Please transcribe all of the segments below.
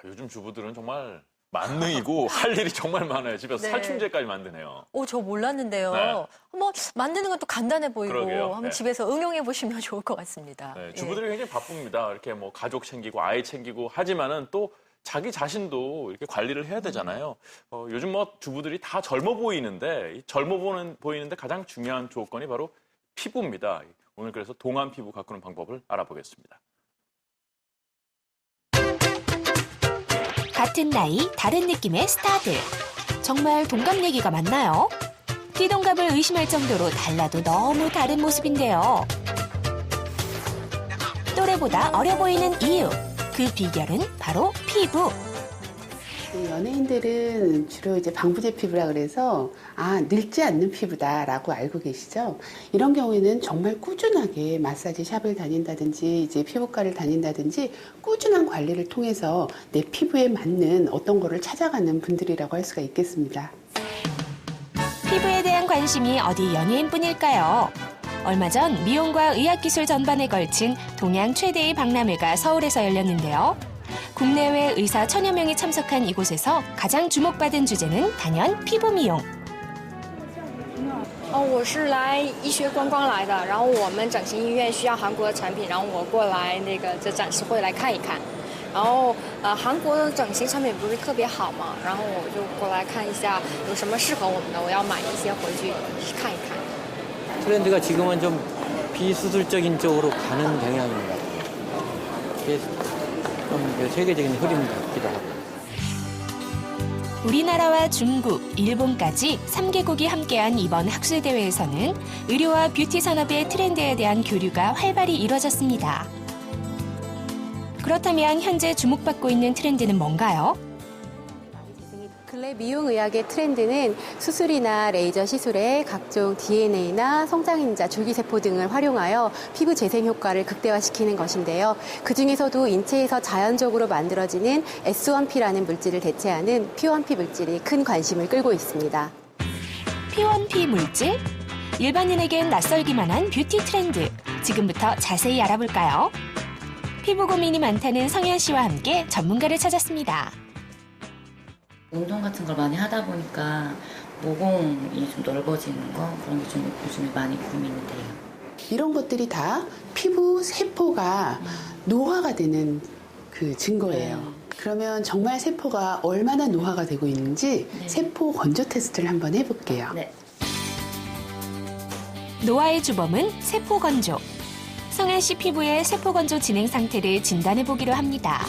요즘 주부들은 정말 만능이고 할 일이 정말 많아요. 집에서 네. 살충제까지 만드네요. 저 몰랐는데요. 네. 한번 만드는 건 또 간단해 보이고 그러게요. 한번 네. 집에서 응용해 보시면 좋을 것 같습니다. 네, 주부들이 굉장히 바쁩니다. 이렇게 뭐 가족 챙기고 아이 챙기고 하지만은 또 자기 자신도 이렇게 관리를 해야 되잖아요. 요즘 뭐 주부들이 다 젊어 보이는데 이 젊어 보이는데 가장 중요한 조건이 바로 피부입니다. 오늘 그래서 동안 피부 가꾸는 방법을 알아보겠습니다. 같은 나이, 다른 느낌의 스타들. 정말 동갑내기가 맞나요? 띠동갑을 의심할 정도로 달라도 너무 다른 모습인데요. 또래보다 어려 보이는 이유. 그 비결은 바로 피부. 연예인들은 주로 이제 방부제 피부라 그래서 늙지 않는 피부다라고 알고 계시죠? 이런 경우에는 정말 꾸준하게 마사지 샵을 다닌다든지 이제 피부과를 다닌다든지 꾸준한 관리를 통해서 내 피부에 맞는 어떤 거를 찾아가는 분들이라고 할 수가 있겠습니다. 피부에 대한 관심이 어디 연예인뿐일까요? 얼마 전 미용과 의학기술 전반에 걸친 동양 최대의 박람회가 서울에서 열렸는데요. 국내외 의사 1000여 명이 참석한 이곳에서 가장 주목받은 주제는 단연 피부 미용. 我是来医学观光来的，然后我们整形医院需要韩国的产品，然后我过来这展示会来看一看。然后韩国的整形产品不是特别好嘛，然后我就過来看一下有什么适合我们的，我要买一些回去看一看。 트렌드가 지금은 좀 비수술적인 쪽으로 가는 경향인 것 같아요. 이게 좀 세계적인 흐름 같기도 하고. 우리나라와 중국, 일본까지 3개국이 함께한 이번 학술대회에서는 의료와 뷰티 산업의 트렌드에 대한 교류가 활발히 이뤄졌습니다. 그렇다면 현재 주목받고 있는 트렌드는 뭔가요? 근래 미용의학의 트렌드는 수술이나 레이저 시술에 각종 DNA나 성장인자, 줄기세포 등을 활용하여 피부 재생 효과를 극대화시키는 것인데요. 그중에서도 인체에서 자연적으로 만들어지는 S1P라는 물질을 대체하는 P1P 물질이 큰 관심을 끌고 있습니다. P1P 물질? 일반인에겐 낯설기만 한 뷰티 트렌드. 지금부터 자세히 알아볼까요? 피부 고민이 많다는 성현 씨와 함께 전문가를 찾았습니다. 운동 같은 걸 많이 하다 보니까 모공이 좀 넓어지는 거 그런 게 좀 요즘에 많이 고민이 돼요. 이런 것들이 다 피부 세포가 노화가 되는 그 증거예요. 네. 그러면 정말 세포가 얼마나 노화가 되고 있는지 네. 세포 건조 테스트를 한번 해볼게요. 네. 노화의 주범은 세포 건조. 성현 씨 피부의 세포 건조 진행 상태를 진단해 보기로 합니다.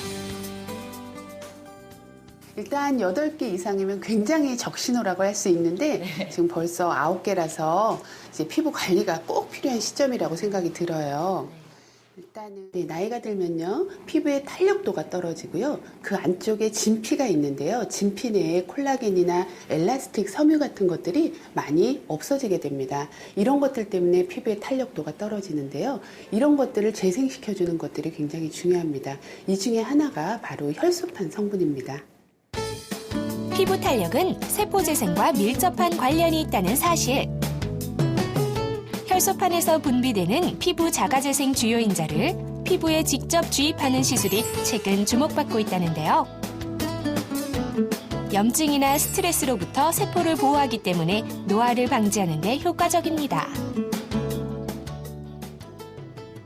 일단 8개 이상이면 굉장히 적신호라고 할 수 있는데 네. 지금 벌써 9개라서 이제 피부 관리가 꼭 필요한 시점이라고 생각이 들어요. 일단은 나이가 들면요, 피부의 탄력도가 떨어지고요. 그 안쪽에 진피가 있는데요. 진피 내에 콜라겐이나 엘라스틱 섬유 같은 것들이 많이 없어지게 됩니다. 이런 것들 때문에 피부의 탄력도가 떨어지는데요. 이런 것들을 재생시켜주는 것들이 굉장히 중요합니다. 이 중에 하나가 바로 혈소판 성분입니다. 피부 탄력은 세포 재생과 밀접한 관련이 있다는 사실. 혈소판에서 분비되는 피부 자가재생 주요인자를 피부에 직접 주입하는 시술이 최근 주목받고 있다는데요. 염증이나 스트레스로부터 세포를 보호하기 때문에 노화를 방지하는 데 효과적입니다.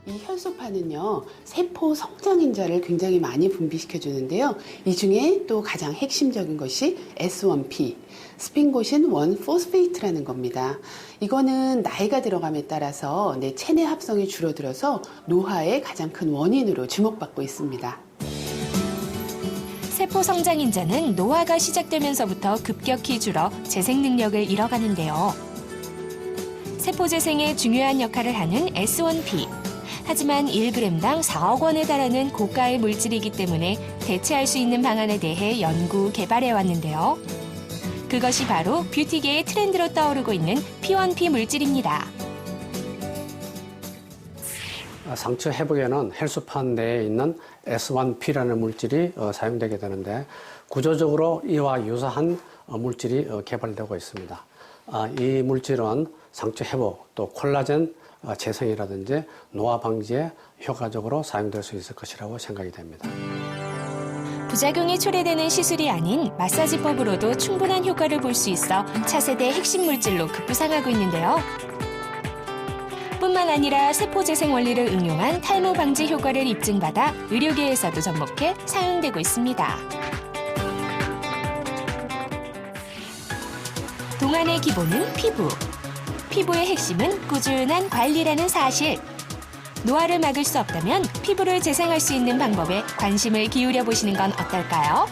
이 혈소판은요, 세포 성장인자를 굉장히 많이 분비시켜 주는데요. 이 중에 또 가장 핵심적인 것이 S1P, 스핑고신 1포스페이트라는 겁니다. 이거는 나이가 들어감에 따라서 내 체내 합성이 줄어들어서 노화의 가장 큰 원인으로 주목받고 있습니다. 세포 성장인자는 노화가 시작되면서부터 급격히 줄어 재생 능력을 잃어가는데요. 세포 재생에 중요한 역할을 하는 S1P. 하지만 1g당 4억 원에 달하는 고가의 물질이기 때문에 대체할 수 있는 방안에 대해 연구, 개발해 왔는데요. 그것이 바로 뷰티계의 트렌드로 떠오르고 있는 P1P 물질입니다. 상처 회복에는 혈소판 내에 있는 S1P라는 물질이 사용되게 되는데 구조적으로 이와 유사한 물질이 개발되고 있습니다. 이 물질은 상처 회복, 또 콜라겐 재생이라든지 노화 방지에 효과적으로 사용될 수 있을 것이라고 생각이 됩니다. 부작용이 초래되는 시술이 아닌 마사지법으로도 충분한 효과를 볼 수 있어 차세대 핵심 물질로 급부상하고 있는데요. 뿐만 아니라 세포재생 원리를 응용한 탈모 방지 효과를 입증받아 의료계에서도 접목해 사용되고 있습니다. 동안의 기본은 피부. 피부의 핵심은 꾸준한 관리라는 사실. 노화를 막을 수 없다면 피부를 재생할 수 있는 방법에 관심을 기울여 보시는 건 어떨까요?